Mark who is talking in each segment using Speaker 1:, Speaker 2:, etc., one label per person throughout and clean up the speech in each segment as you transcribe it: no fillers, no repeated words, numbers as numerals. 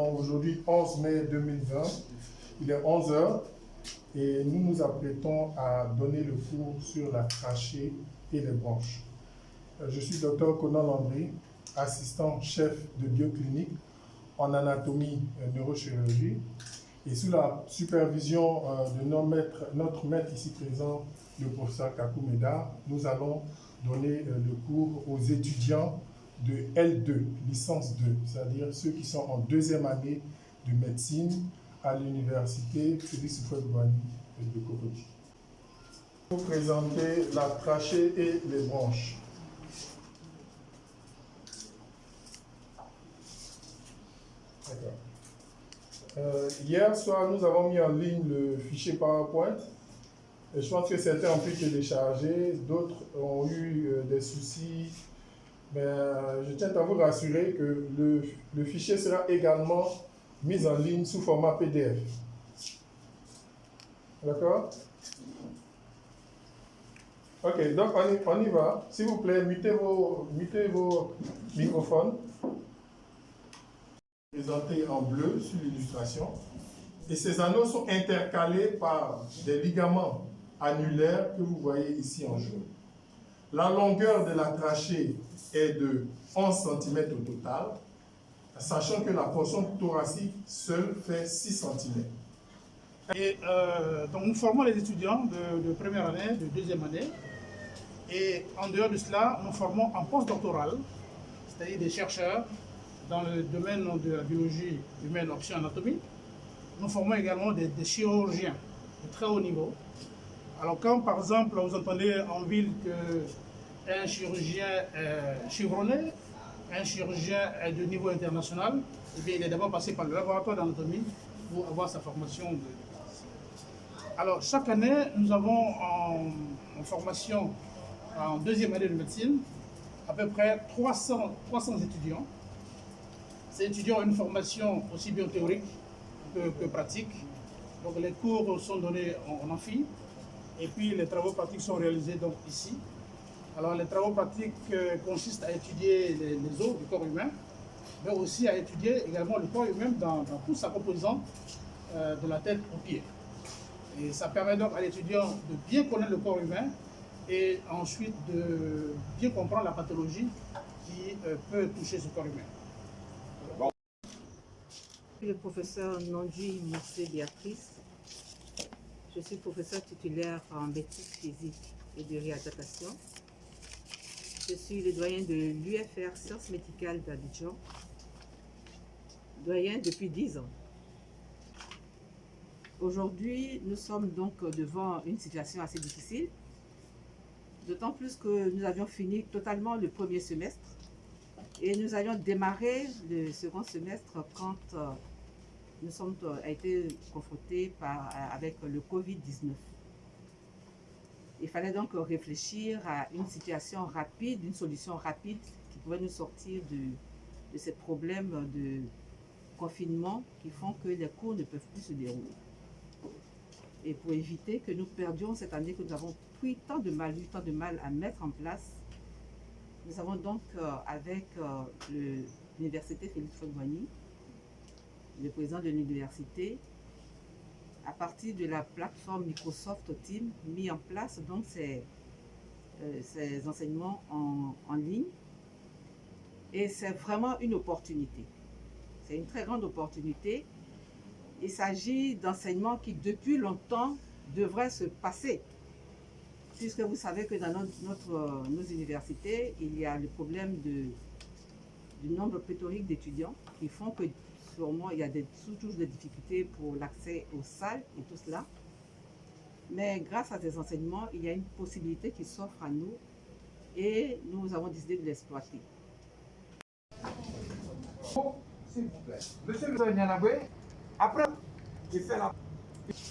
Speaker 1: avons aujourd'hui 11 mai 2020. Il est 11 h et nous nous apprêtons à donner le cours sur la trachée et les bronches. Je suis Dr Conan Landry, assistant chef de bioclinique en anatomie et neurochirurgie. Et sous la supervision de notre maître ici présent, le professeur Kakou Médard, nous allons donner le cours aux étudiants de L2, licence 2, c'est-à-dire ceux qui sont en deuxième année de médecine à l'université Félix Houphouët-Boigny de Cocody. Pour présenter la trachée et les bronches. Hier soir, nous avons mis en ligne le fichier PowerPoint. Et je pense que certains ont pu télécharger, d'autres ont eu des soucis. Mais je tiens à vous rassurer que le fichier sera également mis en ligne sous format PDF. D'accord? Ok, donc on y va. S'il vous plaît, mutez vos microphones. Présenté en bleu sur l'illustration. Et ces anneaux sont intercalés par des ligaments annulaires que vous voyez ici en jaune. La longueur de la trachée est de 11 cm au total, sachant que la portion thoracique seule fait 6 cm.
Speaker 2: Et donc nous formons les étudiants de première année, de deuxième année. Et en dehors de cela, nous formons en postdoctoral, c'est-à-dire des chercheurs dans le domaine de la biologie humaine option anatomie. Nous formons également des chirurgiens de très haut niveau. Alors quand par exemple vous entendez en ville qu'un chirurgien est chevronné, un chirurgien est de niveau international, eh bien, il est d'abord passé par le laboratoire d'anatomie pour avoir sa formation de base. Alors chaque année, nous avons en formation en deuxième année de médecine à peu près 300 étudiants. Ces étudiants ont une formation aussi bien théorique que pratique. Donc les cours sont donnés en amphi et puis les travaux pratiques sont réalisés donc ici. Alors les travaux pratiques consistent à étudier les os du corps humain, mais aussi à étudier également le corps humain dans toute sa composante, de la tête aux pieds. Et ça permet donc à l'étudiant de bien connaître le corps humain et ensuite de bien comprendre la pathologie qui peut toucher ce corps humain.
Speaker 3: Le professeur Nandji Moussé Béatrice. Je suis professeur titulaire en médecine physique et de réadaptation. Je suis le doyen de l'UFR Sciences Médicales d'Abidjan, doyen depuis 10 ans. Aujourd'hui, nous sommes donc devant une situation assez difficile, d'autant plus que nous avions fini totalement le premier semestre et nous allions démarrer le second semestre quand nous sommes été confrontés avec le Covid-19. Il fallait donc réfléchir à une situation rapide, une solution rapide qui pouvait nous sortir de ces problèmes de confinement qui font que les cours ne peuvent plus se dérouler. Et pour éviter que nous perdions cette année que nous avons eu tant de mal à mettre en place, nous avons donc avec l'université Félix Houphouët-Boigny, le président de l'université, à partir de la plateforme Microsoft Teams, mis en place donc ces enseignements en ligne. Et c'est vraiment une opportunité. C'est une très grande opportunité. Il s'agit d'enseignements qui, depuis longtemps, devraient se passer. Puisque vous savez que dans nos universités, il y a le problème du nombre pléthorique d'étudiants qui font que sûrement il y a toujours des difficultés pour l'accès aux salles et tout cela. Mais grâce à ces enseignements, il y a une possibilité qui s'offre à nous et nous avons décidé de l'exploiter.
Speaker 4: S'il vous plaît. Monsieur le Nyanabé, après, il fait la...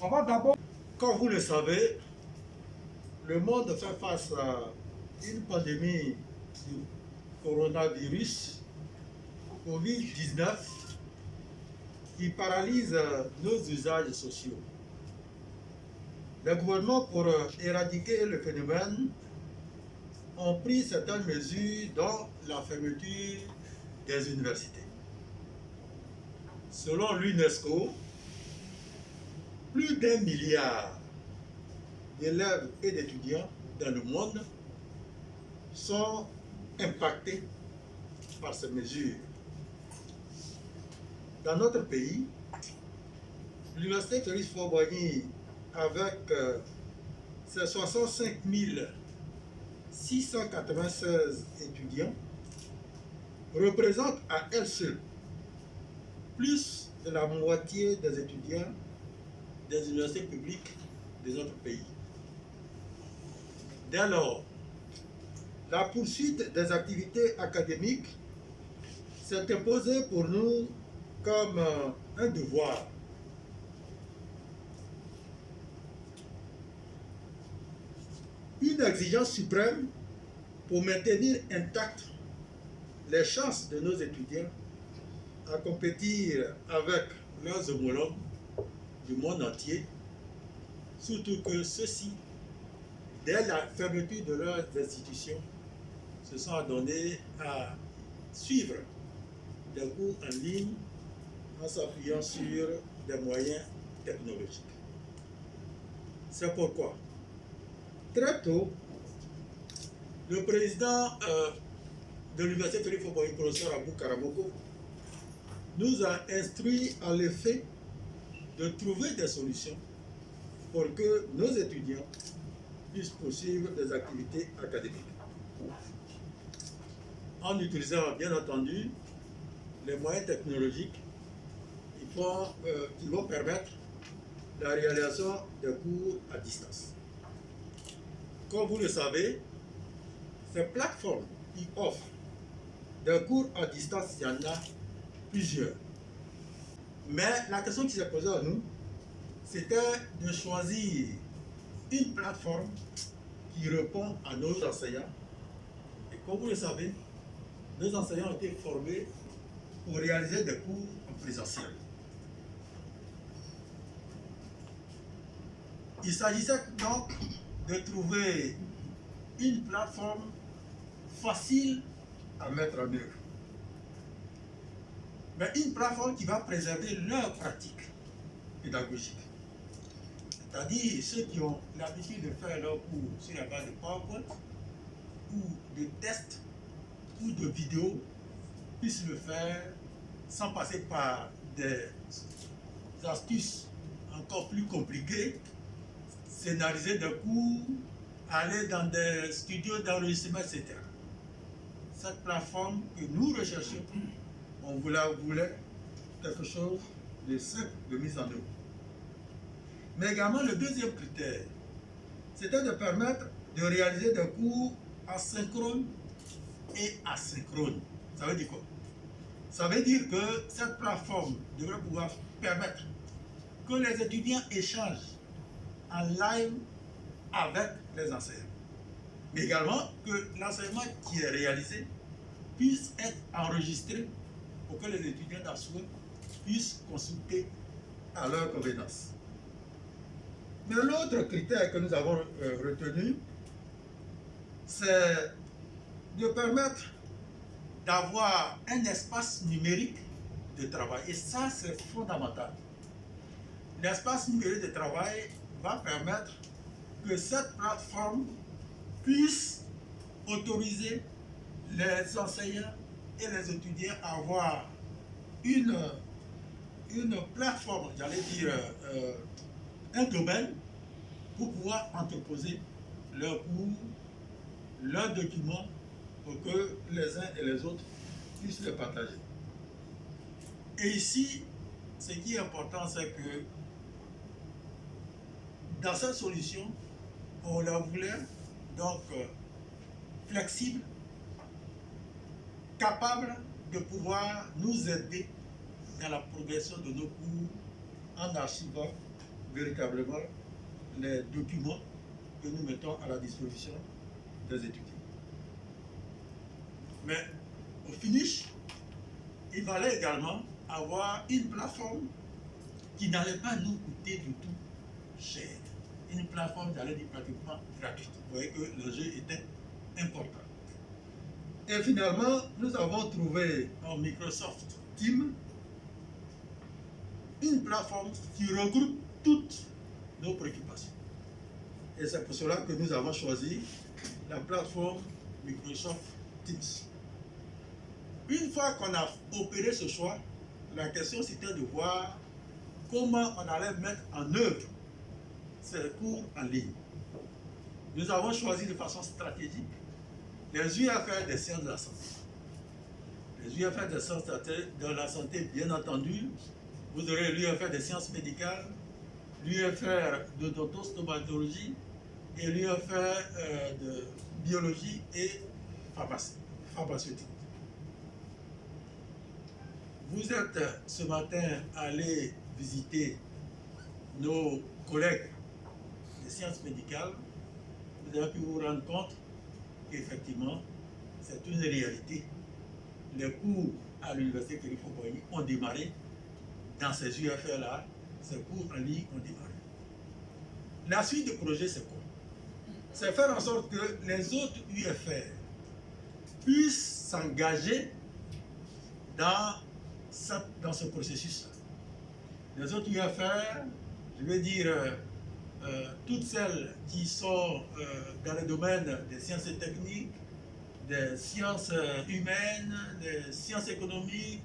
Speaker 4: On va d'abord...
Speaker 5: Comme vous le savez, le monde fait face à une pandémie du coronavirus, Covid-19, qui paralyse nos usages sociaux. Les gouvernements, pour éradiquer le phénomène, ont pris certaines mesures, dont la fermeture des universités. selon l'UNESCO, plus d'1 milliard d'élèves et d'étudiants dans le monde sont impactés par ces mesures. Dans notre pays, l'Université Félix Houphouët-Boigny, avec ses 65 696 étudiants, représente à elle seule plus de la moitié des étudiants des universités publiques des autres pays. Dès lors, la poursuite des activités académiques s'est imposée pour nous comme un devoir. Une exigence suprême pour maintenir intactes les chances de nos étudiants à compétir avec leurs homologues du monde entier, surtout que ceux-ci, dès la fermeture de leurs institutions, se sont adonnés à suivre des cours en ligne en s'appuyant sur des moyens technologiques. C'est pourquoi, très tôt, le président de l'Université Félix Houphouët-Boigny, professeur Abou Karamoko, nous a instruit à l'effet de trouver des solutions pour que nos étudiants puissent poursuivre des activités académiques. En utilisant, bien entendu, les moyens technologiques qui vont permettre la réalisation des cours à distance. Comme vous le savez, ces plateformes qui offrent des cours à distance, il y en a plusieurs. Mais la question qui s'est posée à nous, c'était de choisir une plateforme qui répond à nos enseignants. Et comme vous le savez, nos enseignants ont été formés pour réaliser des cours en présentiel. Il s'agissait donc de trouver une plateforme facile à mettre en œuvre. Mais une plateforme qui va préserver leur pratique pédagogique. C'est-à-dire ceux qui ont l'habitude de faire leurs cours sur la base de PowerPoint ou de tests ou de vidéos puissent le faire sans passer par des astuces encore plus compliquées, scénariser des cours, aller dans des studios d'enregistrement, etc. Cette plateforme que nous recherchons, on voulait quelque chose de simple de mise en œuvre. Mais également, le deuxième critère, c'était de permettre de réaliser des cours asynchrone et asynchrone. Ça veut dire quoi? Ça veut dire que cette plateforme devrait pouvoir permettre que les étudiants échangent en live avec les enseignants. Mais également que l'enseignement qui est réalisé puisse être enregistré pour que les étudiants d'Assoua puissent consulter à leur convenance. Mais l'autre critère que nous avons retenu, c'est de permettre d'avoir un espace numérique de travail. Et ça, c'est fondamental. L'espace numérique de travail va permettre que cette plateforme puisse autoriser les enseignants et les étudiants à avoir une plateforme, j'allais dire un domaine pour pouvoir entreposer leurs cours, leurs documents pour que les uns et les autres puissent les partager. Et ici, ce qui est important, c'est que dans cette solution, on la voulait donc flexible, capable de pouvoir nous aider dans la progression de nos cours en archivant véritablement les documents que nous mettons à la disposition des étudiants. Mais au finish, il fallait également avoir une plateforme qui n'allait pas nous coûter du tout cher. Une plateforme qui allait dire pratiquement gratuite. Vous voyez que l'enjeu était important. Et finalement, nous avons trouvé en Microsoft Teams une plateforme qui regroupe toutes nos préoccupations. Et c'est pour cela que nous avons choisi la plateforme Microsoft Teams. Une fois qu'on a opéré ce choix, la question c'était de voir comment on allait mettre en œuvre ces cours en ligne. Nous avons choisi de façon stratégique les UFR des sciences de la santé. Les UFR des sciences de la santé, bien entendu, vous aurez l'UFR des sciences médicales, l'UFR de d'odontostomatologie et l'UFR de biologie et pharmaceutique. Vous êtes ce matin allé visiter nos collègues des sciences médicales. Vous avez pu vous rendre compte qu'effectivement, c'est une réalité. Les cours à l'université Félix Houphouët-Boigny ont démarré dans ces UFR-là. Ces cours en ligne ont démarré. La suite du projet, c'est quoi? C'est faire en sorte que les autres UFR puissent s'engager dans ce processus-là. Les autres UFR, je vais dire toutes celles qui sont dans le domaine des sciences et techniques, des sciences humaines, des sciences économiques,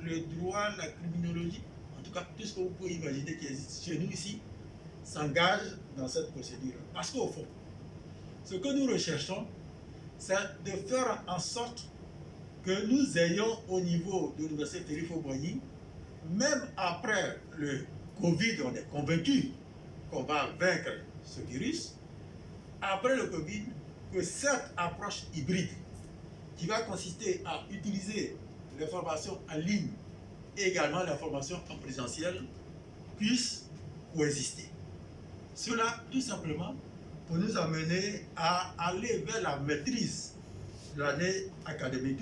Speaker 5: le droit, la criminologie, en tout cas tout ce que vous pouvez imaginer qui existe chez nous ici, s'engagent dans cette procédure. Parce qu'au fond, ce que nous recherchons, c'est de faire en sorte que nous ayons au niveau de l'université Félix Houphouët-Boigny, même après le Covid, on est convaincu qu'on va vaincre ce virus, après le Covid, que cette approche hybride, qui va consister à utiliser les formations en ligne et également la formation en présentiel, puisse coexister. Cela, tout simplement, pour nous amener à aller vers la maîtrise de l'année académique.